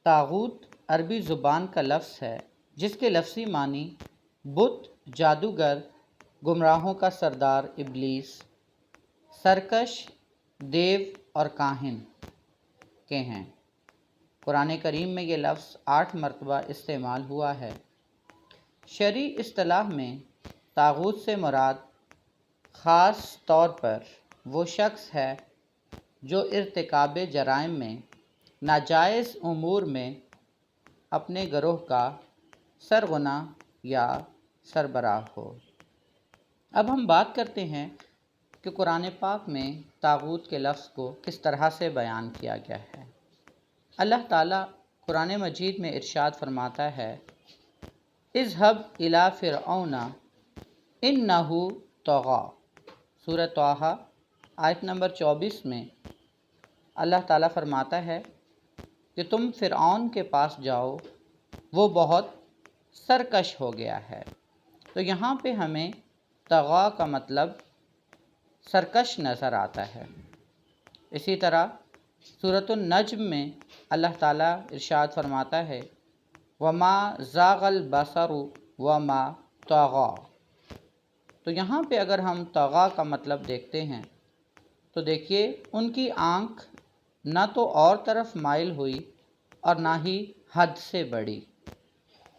طاغوت عربی زبان کا لفظ ہے جس کے لفظی معنی بت، جادوگر، گمراہوں کا سردار ابلیس، سرکش، دیو اور کاہن کے ہیں۔ قرآن کریم میں یہ لفظ 8 مرتبہ استعمال ہوا ہے۔ شرعی اصطلاح میں طاغوت سے مراد خاص طور پر وہ شخص ہے جو ارتکاب جرائم میں، ناجائز امور میں اپنے گروہ کا سرغنہ یا سربراہ ہو۔ اب ہم بات کرتے ہیں کہ قرآن پاک میں طاغوت کے لفظ کو کس طرح سے بیان کیا گیا ہے۔ اللہ تعالیٰ قرآن مجید میں ارشاد فرماتا ہے، اذهب الی فرعون انہ طغی۔ سورہ طٰہٰ آیت نمبر 24 میں اللہ تعالیٰ فرماتا ہے کہ تم فرعون کے پاس جاؤ، وہ بہت سرکش ہو گیا ہے۔ تو یہاں پہ ہمیں طغیٰ کا مطلب سرکش نظر آتا ہے۔ اسی طرح سورۃ النجم میں اللہ تعالیٰ ارشاد فرماتا ہے، وما زاغ البصر وما طغیٰ۔ تو یہاں پہ اگر ہم طغیٰ کا مطلب دیکھتے ہیں تو دیکھیے ان کی آنکھ نہ تو اور طرف مائل ہوئی اور نہ ہی حد سے بڑھی۔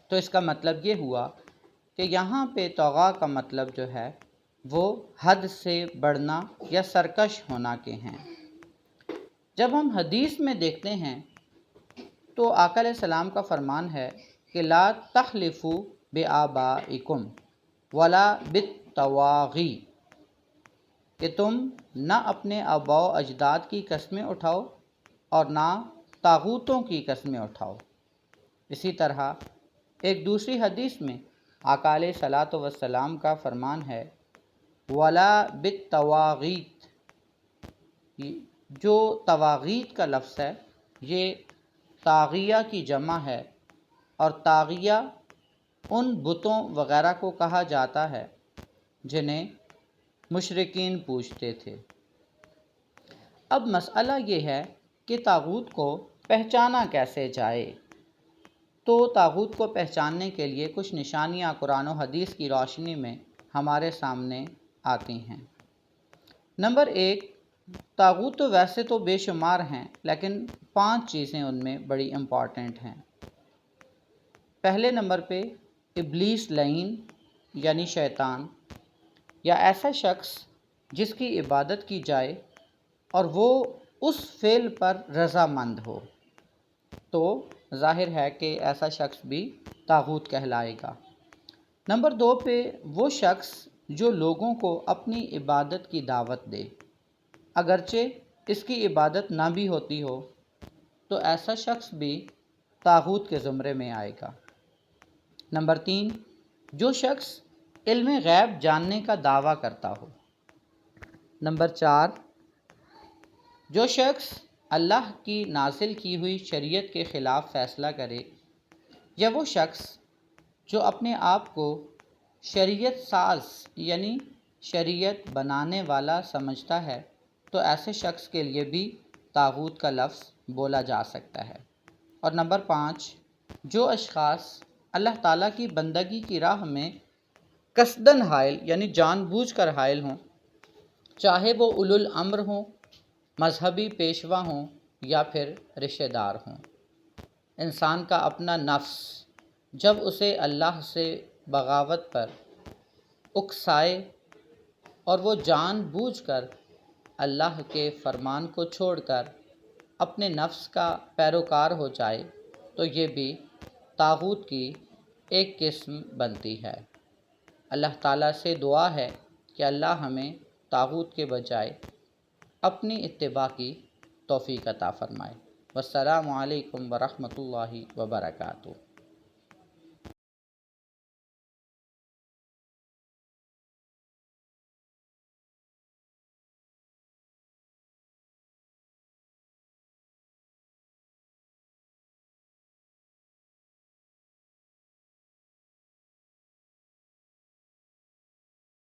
تو اس کا مطلب یہ ہوا کہ یہاں پہ طغیٰ کا مطلب جو ہے وہ حد سے بڑھنا یا سرکش ہونا کے ہیں۔ جب ہم حدیث میں دیکھتے ہیں تو آقا علیہ السلام کا فرمان ہے کہ لا تحلفوا بآبائکم ولا بالطواغی، کہ تم نہ اپنے آباء و اجداد کی قسمیں اٹھاؤ اور نہ طاغوتوں کی قسمیں اٹھاؤ۔ اسی طرح ایک دوسری حدیث میں آقا علیہ الصلاۃ والسلام کا فرمان ہے، ولا بالطواغیت۔ جو طواغیت کا لفظ ہے یہ طاغیہ کی جمع ہے، اور طاغیہ ان بتوں وغیرہ کو کہا جاتا ہے جنہیں مشرکین پوجتے تھے۔ اب مسئلہ یہ ہے کہ طاغوت کو پہچانا کیسے جائے؟ تو طاغوت کو پہچاننے کے لیے کچھ نشانیاں قرآن و حدیث کی روشنی میں ہمارے سامنے آتی ہیں۔ نمبر 1، طاغوت تو ویسے تو بے شمار ہیں لیکن 5 چیزیں ان میں بڑی امپورٹنٹ ہیں۔ پہلے نمبر پہ ابلیس لعین یعنی شیطان، یا ایسا شخص جس کی عبادت کی جائے اور وہ اس فعل پر رضامند ہو، تو ظاہر ہے کہ ایسا شخص بھی طاغوت کہلائے گا۔ نمبر 2 پہ وہ شخص جو لوگوں کو اپنی عبادت کی دعوت دے، اگرچہ اس کی عبادت نہ بھی ہوتی ہو، تو ایسا شخص بھی طاغوت کے زمرے میں آئے گا۔ نمبر 3، جو شخص علم غیب جاننے کا دعویٰ کرتا ہو۔ نمبر 4، جو شخص اللہ کی نازل کی ہوئی شریعت کے خلاف فیصلہ کرے، یا وہ شخص جو اپنے آپ کو شریعت ساز یعنی شریعت بنانے والا سمجھتا ہے، تو ایسے شخص کے لیے بھی طاغوت کا لفظ بولا جا سکتا ہے۔ اور نمبر 5، جو اشخاص اللہ تعالیٰ کی بندگی کی راہ میں قصداً حائل یعنی جان بوجھ کر حائل ہوں، چاہے وہ اولو الامر ہوں، مذہبی پیشوا ہوں یا پھر رشتہ دار ہوں۔ انسان کا اپنا نفس جب اسے اللہ سے بغاوت پر اکسائے اور وہ جان بوجھ کر اللہ کے فرمان کو چھوڑ کر اپنے نفس کا پیروکار ہو جائے، تو یہ بھی طاغوت کی ایک قسم بنتی ہے۔ اللہ تعالیٰ سے دعا ہے کہ اللہ ہمیں طاغوت کے بجائے اپنی اتباع کی توفیق عطا فرمائے۔ والسلام علیکم ورحمۃ اللہ وبرکاتہ۔